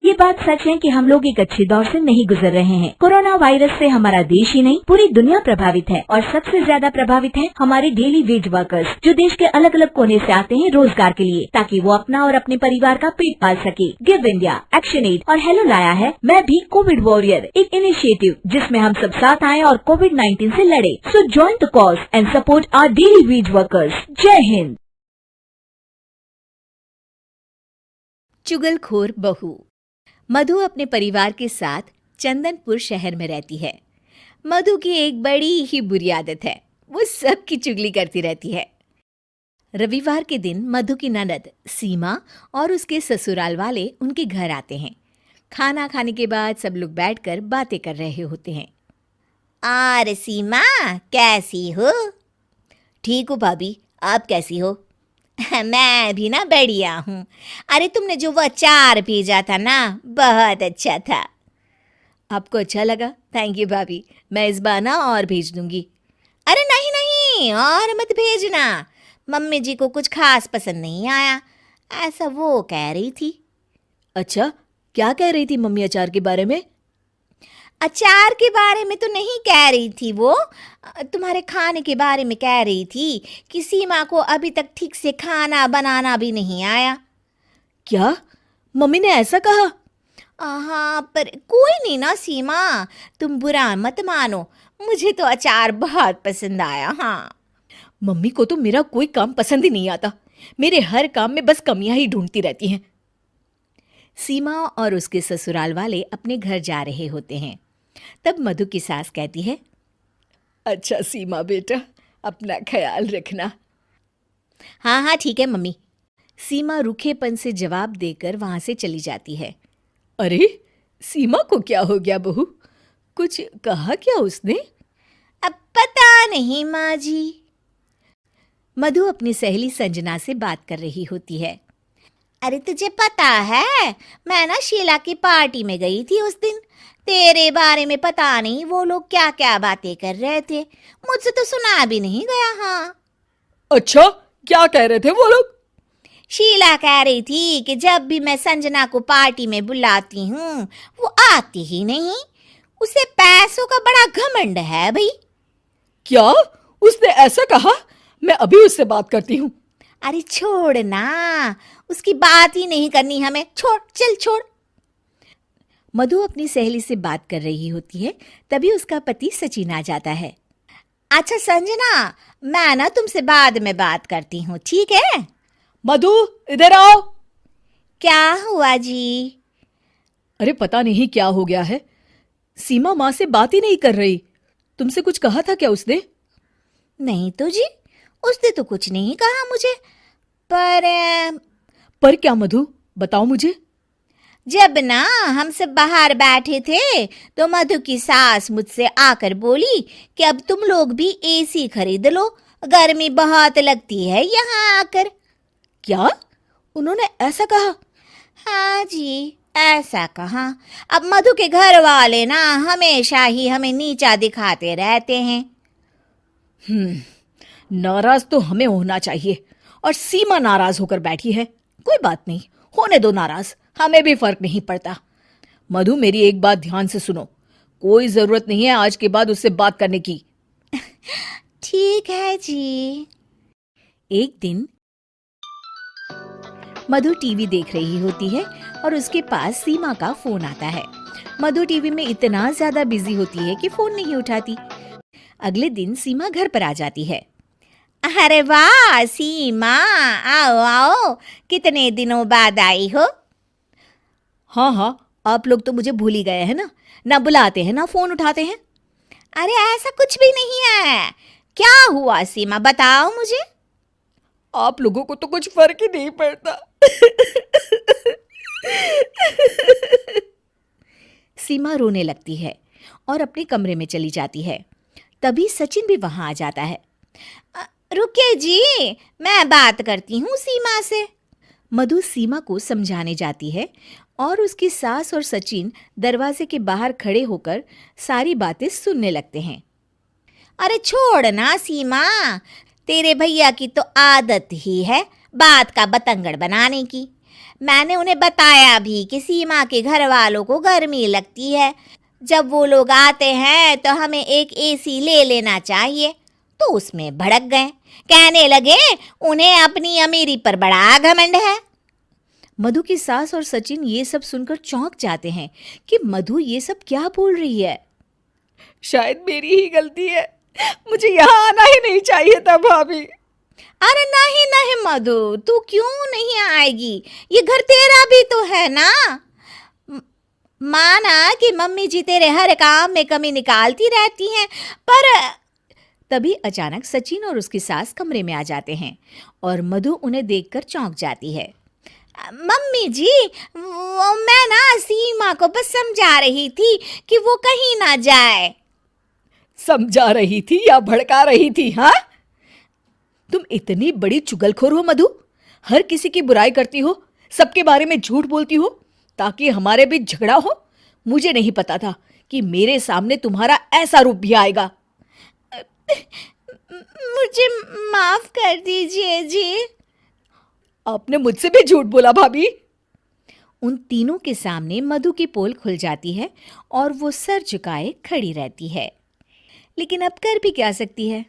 ये बात सच है कि हम लोग एक अच्छे दौर से नहीं गुजर रहे हैं। कोरोना वायरस से हमारा देश ही नहीं पूरी दुनिया प्रभावित है और सबसे ज्यादा प्रभावित है हमारे डेली वेज वर्कर्स, जो देश के अलग अलग कोने से आते हैं रोजगार के लिए, ताकि वो अपना और अपने परिवार का पेट पाल सके। गिव इंडिया, एक्शन एड और हेलो लाया है मैं भी कोविड वॉरियर, एक इनिशिएटिव जिसमें हम सब साथ आए और कोविड-19 से लड़े। So join the cause and support our daily wage workers. जय हिंद। चुगलखोर बहू। मधु अपने परिवार के साथ चंदनपुर शहर में रहती है। मधु की एक बड़ी ही बुरी आदत है, वो सबकी चुगली करती रहती है। रविवार के दिन मधु की ननद सीमा और उसके ससुराल वाले उनके घर आते हैं। खाना खाने के बाद सब लोग बैठकर बातें कर रहे होते हैं। और सीमा कैसी हो? ठीक हो भाभी, आप कैसी हो? मैं भी ना बढ़िया हूँ। अरे तुमने जो वो अचार भेजा था ना, बहुत अच्छा था। आपको अच्छा लगा? थैंक यू भाभी, मैं इस बार ना और भेज दूंगी। अरे नहीं नहीं, और मत भेजना, मम्मी जी को कुछ खास पसंद नहीं आया, ऐसा वो कह रही थी। अच्छा, क्या कह रही थी मम्मी अचार के बारे में? अचार के बारे में तो नहीं कह रही थी, वो तुम्हारे खाने के बारे में कह रही थी कि सीमा को अभी तक ठीक से खाना बनाना भी नहीं आया। क्या मम्मी ने ऐसा कहा? हाँ, पर कोई नहीं ना सीमा, तुम बुरा मत मानो, मुझे तो अचार बहुत पसंद आया। हाँ, मम्मी को तो मेरा कोई काम पसंद ही नहीं आता, मेरे हर काम में बस कमियां ही ढूंढती रहती हैं। सीमा और उसके ससुराल वाले अपने घर जा रहे होते हैं। तब मधु की सास कहती है, अच्छा सीमा बेटा, अपना ख्याल रखना। हाँ हाँ ठीक है मम्मी। सीमा रूखेपन से जवाब देकर वहां से चली जाती है। अरे सीमा को क्या हो गया बहू, कुछ कहा क्या उसने? अब पता नहीं माँ जी। मधु अपनी सहेली संजना से बात कर रही होती है। अरे तुझे पता है, मैं ना शीला की पार्टी में गई थी उस दिन, तेरे बारे में पता नहीं वो लोग क्या क्या बातें कर रहे थे, मुझसे तो सुना भी नहीं गया। हाँ। अच्छा, क्या कह रहे थे वो लोग? शीला कह रही थी कि जब भी मैं संजना को पार्टी में बुलाती हूँ वो आती ही नहीं, उसे पैसों का बड़ा घमंड है भाई। क्या उसने ऐसा कहा? मैं अभी उससे बात करती हूँ। अरे छोड़ ना, उसकी बात ही नहीं करनी हमें, छोड़, चल छोड़। मधु अपनी सहेली से बात कर रही होती है, तभी उसका पति सचिन आ जाता है। अच्छा संजना, मैं ना तुमसे बाद में बात करती हूँ, ठीक है? मधु इधर आओ। क्या हुआ जी? अरे पता नहीं क्या हो गया है, सीमा माँ से बात ही नहीं कर रही। तुमसे कुछ कहा था क्या उसने? नहीं तो जी, उसने तो कुछ नहीं कहा मुझे। पर क्या मधु, बताओ मुझे। जब ना हम सब बाहर बैठे थे तो मधु की सास मुझसे आकर बोली कि अब तुम लोग भी एसी खरीद लो, गर्मी बहुत लगती है यहाँ आकर। क्या उन्होंने ऐसा कहा? हाँ जी, ऐसा कहा। अब मधु के घर वाले ना हमेशा ही हमें नीचा दिखाते रहते हैं। नाराज तो हमें होना चाहिए, और सीमा नाराज होकर बैठी है। कोई बात नहीं, होने दो नाराज, हमें भी फर्क नहीं पड़ता। मधु मेरी एक बात ध्यान से सुनो, कोई जरूरत नहीं है आज के बाद उससे बात करने की। ठीक है जी। एक दिन मधु टीवी देख रही होती है और उसके पास सीमा का फोन आता है। मधु टीवी में इतना ज्यादा बिजी होती है कि फोन नहीं उठाती। अगले दिन सीमा घर पर आ जाती है। अरे वाह सीमा, आओ आओ, कितने दिनों बाद आई हो। हाँ, आप लोग तो मुझे भूल ही गए हैं ना बुलाते हैं ना फोन उठाते हैं। अरे ऐसा कुछ भी नहीं है, क्या हुआ सीमा, बताओ मुझे। आप लोगों को तो कुछ फर्क ही नहीं पड़ता। सीमा रोने लगती है और अपने कमरे में चली जाती है। तभी सचिन भी वहां आ जाता है। रुकिए जी, मैं बात करती हूँ सीमा से। मधु सीमा को समझाने जाती है और उसकी सास और सचिन दरवाजे के बाहर खड़े होकर सारी बातें सुनने लगते हैं। अरे छोड़ ना सीमा, तेरे भैया की तो आदत ही है बात का बतंगड़ बनाने की। मैंने उन्हें बताया भी कि सीमा के घर वालों को गर्मी लगती है, जब वो लोग आते हैं तो हमें एक एसी ले लेना चाहिए। तो उसमें भड़क गए, कहने लगे उन्हें अपनी अमीरी पर बड़ा घमंड है। मधु की सास और सचिन ये सब सुनकर चौंक जाते हैं कि मधु ये सब क्या बोल रही है। शायद मेरी ही गलती है, मुझे यहाँ आना ही नहीं चाहिए था भाभी। अरे नहीं नहीं मधु, तू क्यों नहीं आएगी? ये घर तेरा भी तो है ना। माना कि मम्मी जी तेरे हर काम में कमी निकालती रहती हैं, पर तभी अचानक सचिन और उसकी सास कमरे में आ जाते हैं और मधु उन्हें देखकर चौंक जाती है। मम्मी जी, मैं ना सीमा को बस समझा रही थी कि वो कहीं ना जाए। समझा रही थी या भड़का रही थी? हाँ, तुम इतनी बड़ी चुगलखोर हो मधु, हर किसी की बुराई करती हो, सबके बारे में झूठ बोलती हो ताकि हमारे बीच झगड़ा हो। मुझे नहीं पता था कि मेरे सामने तुम्हारा ऐसा रूप भी आएगा। मुझे माफ कर दीजिए जी। आपने मुझसे भी झूठ बोला भाभी। उन तीनों के सामने मधु की पोल खुल जाती है और वो सर झुकाए खड़ी रहती है। लेकिन अब कर भी क्या सकती है?